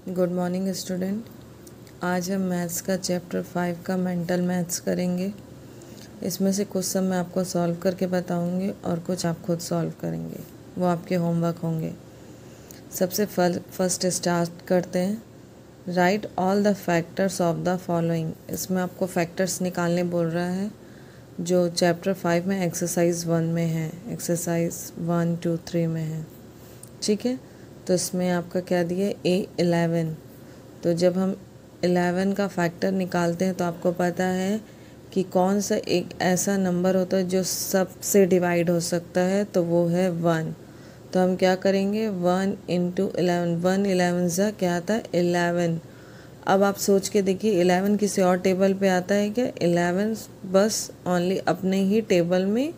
Good morning student. आज हम maths का चैप्टर 5 का मेंटल मैथ्स करेंगे। इसमें से कुछ सब मैं आपको सॉल्व करके बताऊंगी और कुछ आप खुद सॉल्व करेंगे, वो आपके होमवर्क होंगे। सबसे फर्स्ट स्टार्ट करते हैं। Right all the factors of the following. इसमें आपको फैक्टर्स निकालने बोल रहा है जो चैप्टर 5 में एक्सरसाइज 1 में है, एक्सरसाइज 1, 2, 3 में है। ठीक है, तो इसमें आपका क्या दिया है, A11। तो जब हम 11 का फैक्टर निकालते हैं तो आपको पता है कि कौन सा एक ऐसा नंबर होता है जो सबसे डिवाइड हो सकता है, तो वो है 1। तो हम क्या करेंगे, 1 इंटू 11, 1 11 ज़ा क्या आता है 11। अब आप सोच के देखिए 11 किसी और टेबल पे आता है क्या? 11 बस ओनली अपने ही टेबल में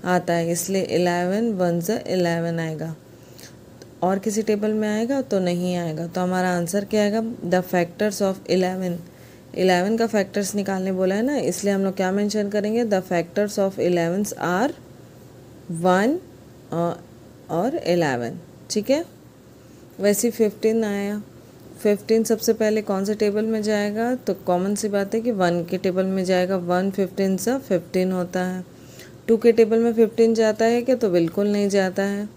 आता है, इसलिए 11 1 ज़ा 11 आएगा। और किसी टेबल में आएगा तो नहीं आएगा। तो हमारा आंसर क्या आएगा, द फैक्टर्स ऑफ 11। 11 का फैक्टर्स निकालने बोला है ना, इसलिए हम लोग क्या मेंशन करेंगे, द फैक्टर्स ऑफ 11 आर 1 और 11। ठीक है, वैसे 15 आया। 15 सबसे पहले कौन से टेबल में जाएगा, तो कॉमन सी बात है कि 1 के टेबल में जाएगा। 1 15 सा 15 होता है। 2 के टेबल में 15 जाता है क्या? तो बिल्कुल नहीं जाता है,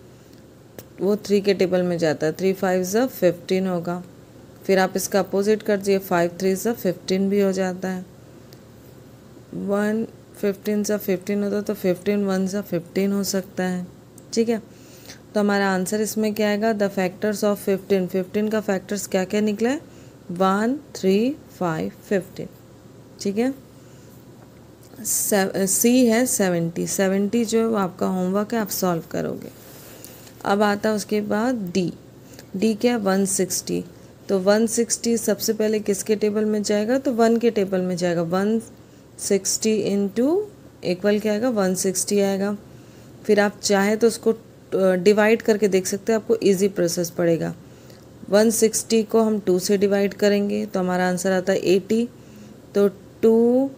वो 3 के टेबल में जाता है। 3 5 ज़ा 15 होगा। फिर आप इसका अपोजिट कर दिए, 5 3 ज़ा 15 भी हो जाता है। 1 15 ज़ा 15 होता है, तो 15 1 ज़ा 15 हो सकता है। ठीक है, तो हमारा आंसर इसमें क्या आएगा, द फैक्टर्स ऑफ 15। 15 का फैक्टर्स क्या क्या निकला है, 1 3 5 15। ठीक है, सी है 70। 70 जो है वो आपका होमवर्क है, आप सॉल्व करोगे। अब आता है उसके बाद डी क्या है 160। तो 160 सबसे पहले किसके टेबल में जाएगा, तो 1 के टेबल में जाएगा। 160 इंटू इक्वल क्या आएगा, 160 आएगा। फिर आप चाहे तो उसको डिवाइड करके देख सकते हैं, आपको इजी प्रोसेस पड़ेगा। 160 को हम 2 से डिवाइड करेंगे तो हमारा आंसर आता है 80। तो 2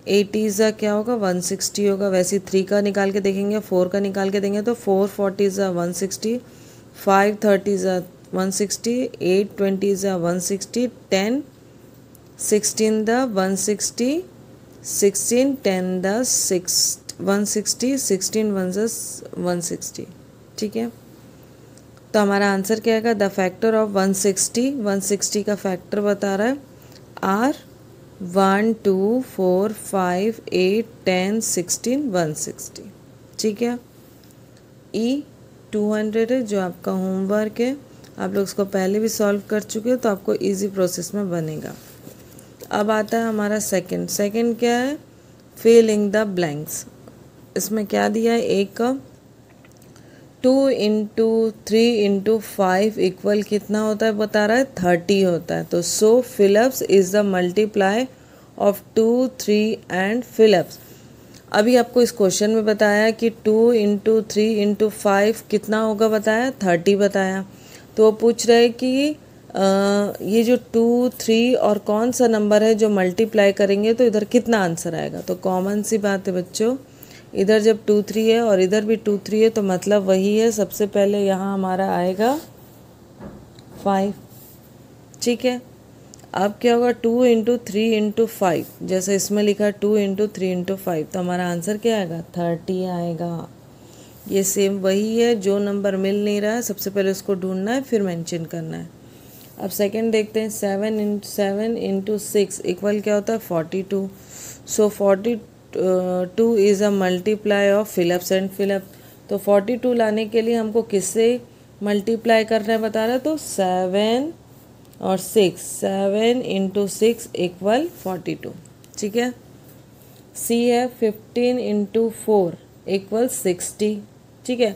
80 ज़ा क्या होगा, 160 होगा। वैसे 3 का निकाल के देखेंगे, 4 का निकाल के देंगे तो 4 40 ज़ा 160, 5 30 ज़ा 160, 8 20 ज़ा 160, 10 16 द 160, 16 10 द 160, 16 1 ज़ा 160। ठीक है, तो हमारा आंसर क्या आएगा, द फैक्टर ऑफ 160। 160 का फैक्टर बता रहा है आर 1 2 4 5 8 10 16 160। ठीक है, ई 200 है जो आपका होमवर्क है। आप लोग इसको पहले भी सॉल्व कर चुके हो, तो आपको इजी प्रोसेस में बनेगा। अब आता है हमारा सेकंड क्या है, फिलिंग द ब्लैंक्स। इसमें क्या दिया है, एक 2 इंटू 3 इंटू 5 इक्वल कितना होता है बता रहा है, 30 होता है। तो so Philips is the multiply of 2 3 and Philips. अभी आपको इस क्वेश्चन में बताया कि 2 इंटू 3 इंटू 5 कितना होगा बताया, 30 बताया। तो वो पूछ रहे कि ये जो 2 3 और कौन सा नंबर है जो मल्टीप्लाई करेंगे तो इधर कितना आंसर आएगा। तो कॉमन सी बात है बच्चों, इधर जब 2 3 है और इधर भी 2 3 है तो मतलब वही है। सबसे पहले यहाँ हमारा आएगा 5। ठीक है, अब क्या होगा, 2 इंटू 3 इंटू 5, जैसे इसमें लिखा है 2 इंटू 3 इंटू 5, तो हमारा आंसर क्या आएगा, 30 आएगा। ये सेम वही है, जो नंबर मिल नहीं रहा है सबसे पहले उसको ढूंढना है, फिर मेंशन करना है। अब सेकंड देखते हैं, 7 इंटू 6 इक्वल क्या होता है, 42। So 42 is a multiply of फिलिप्स एंड फिलिप। तो 42 लाने के लिए हमको किससे मल्टीप्लाई करना है बता रहा है, तो 7 और 6, 7 इंटू 6 इक्वल 42। ठीक है, सी है 15 इंटू 4 इक्वल 60। ठीक है,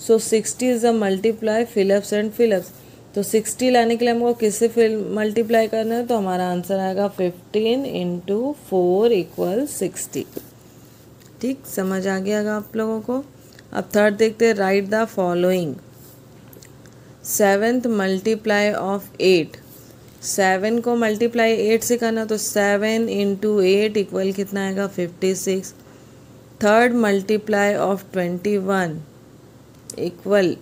सो 60 इज़ अ मल्टीप्लाई फिलिप्स एंड फिलिप्स। तो 60 लाने के लिए हमको किससे मल्टीप्लाई करना है, तो हमारा आंसर आएगा 15 इंटू 4 इक्वल 60। ठीक, समझ आ गया आप लोगों को। अब थर्ड देखते हैं, right the following. 7th multiply of 8। 7 को मल्टीप्लाई 8 से करना, तो 7 इंटू 8 इक्वल कितना आएगा, 56। थर्ड मल्टीप्लाई ऑफ 21 इक्वल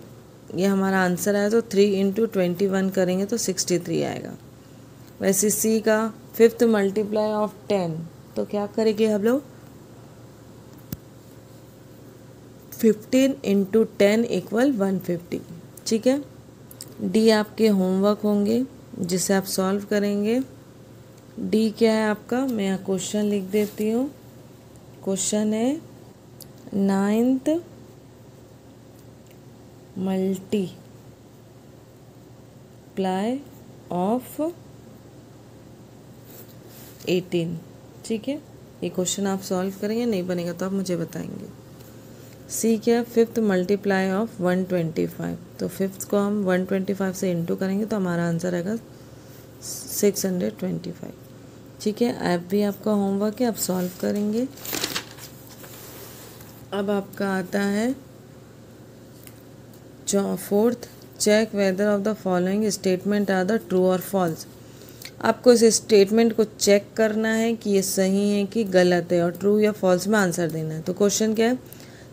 ये हमारा आंसर आया, तो 3 इंटू 21 करेंगे तो 63 आएगा। वैसे सी का 5th मल्टीप्लाई ऑफ 10, तो क्या करेंगे हम लोग, 15 इंटू 10 इक्वल 150। ठीक है। डी आपके होमवर्क होंगे जिसे आप सॉल्व करेंगे। डी क्या है आपका, मैं यहाँ क्वेश्चन लिख देती हूँ। क्वेश्चन है 9th मल्टीप्लाई ऑफ 18। ठीक है, ये क्वेश्चन आप सॉल्व करेंगे, नहीं बनेगा तो आप मुझे बताएंगे। सी क्या, 5th मल्टीप्लाई ऑफ 125, तो 5th को हम 125 से इंटू करेंगे तो हमारा आंसर आएगा 625। ठीक है, ऐप भी आपका होमवर्क है, आप सॉल्व करेंगे। अब आपका आता है 4th, check whether of the following statement are the true और फॉल्स। आपको इस स्टेटमेंट को चेक करना है कि ये सही है कि गलत है, और ट्रू या फॉल्स में आंसर देना है। तो क्वेश्चन क्या है,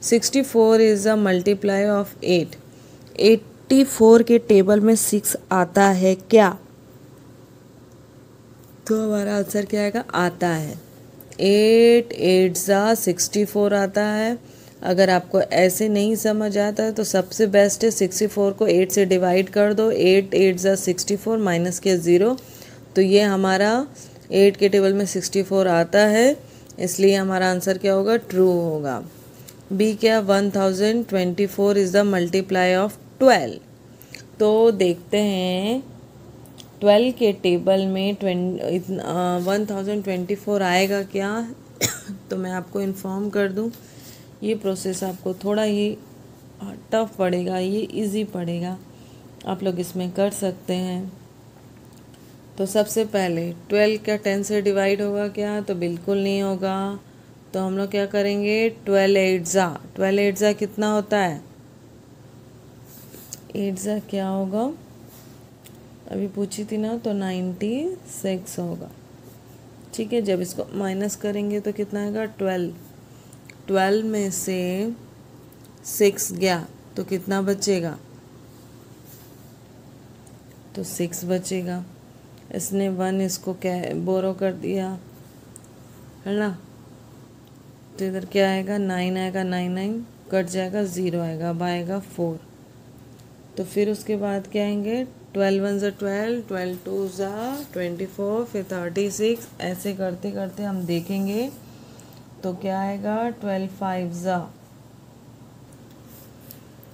64 इज़ अ मल्टीप्लाई ऑफ 8। 84 के टेबल में 6 आता है क्या, तो हमारा आंसर क्या आएगा, आता है। 8 8 ज़ा 64 आता है। अगर आपको ऐसे नहीं समझ आता है तो सबसे बेस्ट है 64 को 8 से डिवाइड कर दो। 8 8 ज़ा 64 माइनस के 0, तो ये हमारा 8 के टेबल में 64 आता है, इसलिए हमारा आंसर क्या होगा, ट्रू होगा। बी क्या, 1024 इज़ द मल्टीप्लाई ऑफ 12। तो देखते हैं 12 के टेबल में 1024 आएगा क्या तो मैं आपको इन्फॉर्म कर दूं, ये प्रोसेस आपको थोड़ा ही टफ पड़ेगा, ये इजी पड़ेगा, आप लोग इसमें कर सकते हैं। तो सबसे पहले 12 क्या 10 से डिवाइड होगा क्या, तो बिल्कुल नहीं होगा। तो हम लोग क्या करेंगे, 12 8 ज़ा कितना होता है, 8 ज़ा क्या होगा, अभी पूछी थी ना, तो 96 होगा। ठीक है, जब इसको माइनस करेंगे तो कितना आएगा, 12 में से 6 गया तो कितना बचेगा, तो 6 बचेगा। इसने 1 इसको क्या बोरो कर दिया है ना, तो इधर क्या आएगा, 9 आएगा, 9 9 कट जाएगा, 0 आएगा, अब आएगा 4। तो फिर उसके बाद क्या आएंगे, 12 1 ज़ा 12, 12 2 ज़ा 24, फिर 36, ऐसे करते करते हम देखेंगे तो क्या आएगा, 12 5 ज़ा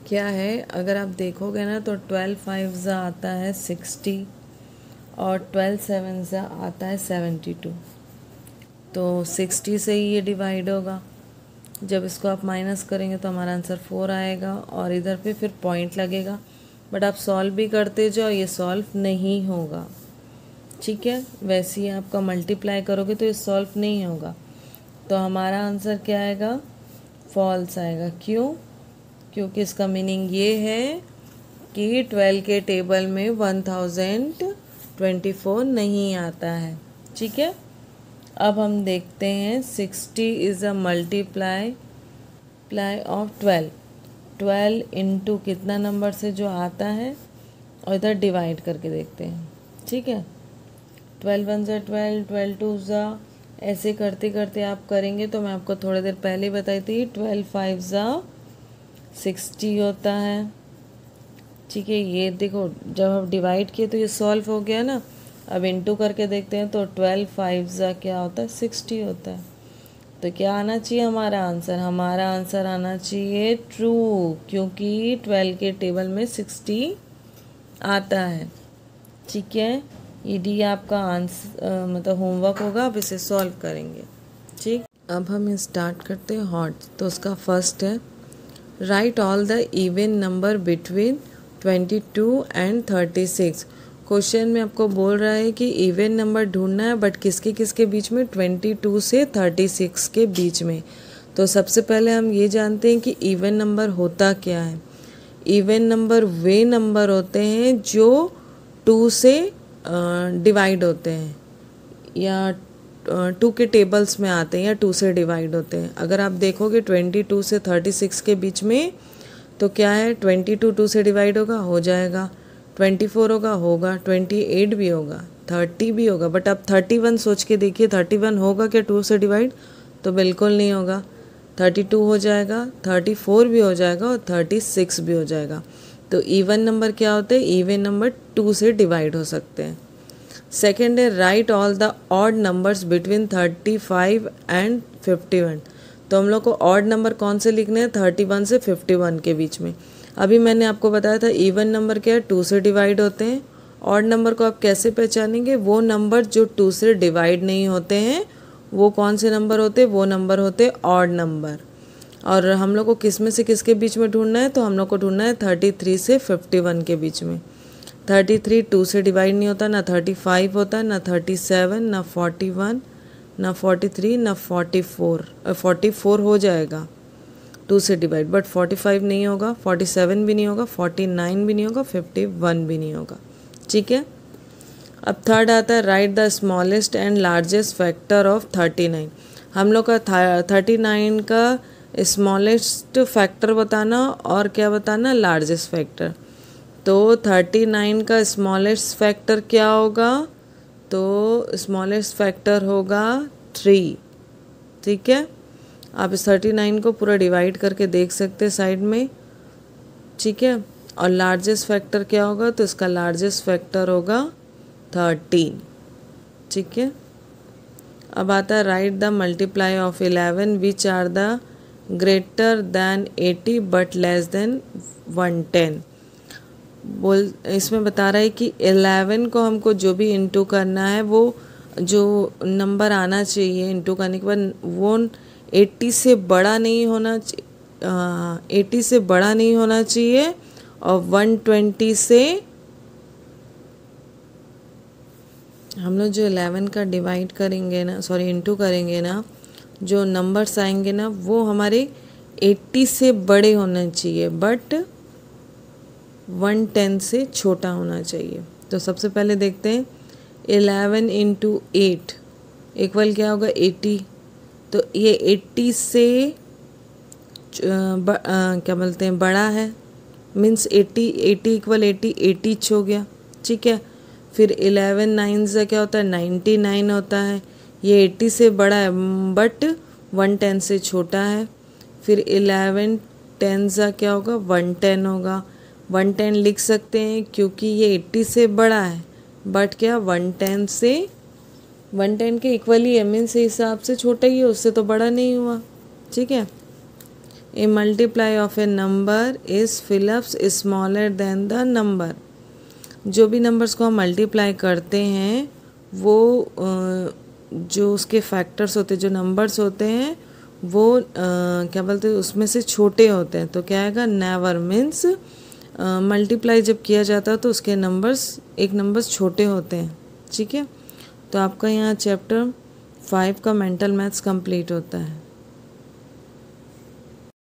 क्या है, अगर आप देखोगे ना तो 12 5 ज़ा आता है 60 और 12 7 ज़ा आता है 72। तो 60 से ही ये डिवाइड होगा। जब इसको आप माइनस करेंगे तो हमारा आंसर 4 आएगा, और इधर पे फिर पॉइंट लगेगा। बट आप सॉल्व भी करते जाओ, ये सॉल्व नहीं होगा। ठीक है, वैसे ही आपका मल्टीप्लाई करोगे तो ये सॉल्व नहीं होगा। तो हमारा आंसर क्या आएगा, फॉल्स आएगा। क्यों, क्योंकि इसका मीनिंग ये है कि 12 के टेबल में 1024 नहीं आता है। ठीक है, अब हम देखते हैं 60 is a multiply of 12 into कितना नंबर से जो आता है, और इधर डिवाइड करके देखते हैं। ठीक है, 12 1 ज़ा 12, 12 2 ज़ा, ऐसे करते करते आप करेंगे। तो मैं आपको थोड़ी देर पहले बताई थी 12 5 ज़ा 60 होता है। ठीक है, ये देखो जब हम डिवाइड किए तो ये सॉल्व हो गया ना। अब इंटू करके देखते हैं तो 12 5 ज़ा क्या होता है, 60 होता है। तो क्या आना चाहिए हमारा आंसर, हमारा आंसर आना चाहिए ट्रू, क्योंकि 12 के टेबल में 60 आता है। ठीक है, ये डी आपका आंसर मतलब होमवर्क होगा, आप इसे सॉल्व करेंगे। ठीक, अब हम स्टार्ट करते हैं हॉट। तो उसका फर्स्ट है, right all the even number between 22 and 36। Question में आपको बोल रहा है कि इवन नंबर ढूंढना है, बट किसके किसके बीच में, 22 से 36 के बीच में। तो सबसे पहले हम ये जानते हैं कि इवन नंबर होता क्या है। इवन नंबर वे नंबर होते हैं जो 2 से डिवाइड होते हैं, या 2 के टेबल्स में आते हैं, या 2 से डिवाइड होते हैं। अगर आप देखोगे 22 से 36 के बीच में तो क्या है 22 2 से डिवाइड होगा, हो जाएगा। 24 होगा, 28 भी होगा, 30 भी होगा। बट अब 31 सोच के देखिए, 31 होगा क्या 2 से डिवाइड? तो बिल्कुल नहीं होगा। 32 हो जाएगा, 34 भी हो जाएगा और 36 भी हो जाएगा। तो इवन नंबर क्या होते हैं? इवन नंबर 2 से डिवाइड हो सकते हैं। सेकेंड है right all the odd numbers between 35 and 51। तो हम लोग को ऑड नंबर कौन से लिखने हैं? 31 से 51 के बीच में। अभी मैंने आपको बताया था इवन नंबर क्या है? 2 से डिवाइड होते हैं। ऑड नंबर को आप कैसे पहचानेंगे? वो नंबर जो 2 से डिवाइड नहीं होते हैं वो कौन से नंबर होते हैं? वो नंबर होते हैं ऑड नंबर। और हम लोग को किस में से किसके बीच में ढूंढना है? तो हम लोग को ढूंढना है 33 से 51 के बीच में। 33 2 से डिवाइड नहीं होता, ना 35 होता है, ना 37, ना 41, ना 43, ना 44। 44 हो जाएगा 2 से डिवाइड, बट 45 नहीं होगा, 47 भी नहीं होगा, 49 भी नहीं होगा, 51 भी नहीं होगा। ठीक है। अब थर्ड आता है write the smallest and largest factor of 39। हम लोग का 39 का स्मॉलेस्ट फैक्टर बताना और क्या बताना? Largest factor. तो 39 का स्मॉलेस्ट फैक्टर क्या होगा? तो स्मॉलेस्ट फैक्टर होगा 3। ठीक है। आप इस 39 को पूरा डिवाइड करके देख सकते हैं साइड में। ठीक है। और लार्जेस्ट फैक्टर क्या होगा? तो इसका लार्जेस्ट फैक्टर होगा 13। ठीक है। अब आता है write the multiply of 11 which are the greater than 80 but less than 110। इसमें बता रहा है कि 11 को हमको जो भी इंटू करना है वो जो नंबर आना चाहिए इंटू करने के बाद वो 80 से बड़ा नहीं होना 80 से बड़ा नहीं होना चाहिए और 120 से हम लोग जो 11 का डिवाइड करेंगे ना, सॉरी इंटू करेंगे ना, जो नंबर्स आएंगे ना वो हमारे 80 से बड़े होने चाहिए बट 110 से छोटा होना चाहिए। तो सबसे पहले देखते हैं 11 इंटू 8 इक्वल क्या होगा? 80। तो ये 80 से क्या बोलते हैं बड़ा है, मीन्स 80 इक्वल 80 80 हो गया। ठीक है। फिर 11 9 से क्या होता है? 99 होता है। ये 80 से बड़ा है बट 110 से छोटा है। फिर 11 10 से क्या होगा? 110 होगा। 110 लिख सकते हैं क्योंकि ये 80 से बड़ा है बट क्या 110 के इक्वल ही है, मीन्स हिसाब से छोटा ही है, उससे तो बड़ा नहीं हुआ। ठीक है। A multiply of a number is fill ups smaller than the number. जो भी नंबर्स को हम मल्टीप्लाई करते हैं वो जो उसके फैक्टर्स होते हैं, जो नंबर्स होते हैं वो क्या बोलते हैं उसमें से छोटे होते हैं। तो क्या आएगा? नेवर। मीन्स मल्टीप्लाई जब किया जाता है तो उसके एक नंबर्स छोटे होते हैं। ठीक है। तो आपका यहाँ चैप्टर 5 का मेंटल मैथ्स कंप्लीट होता है।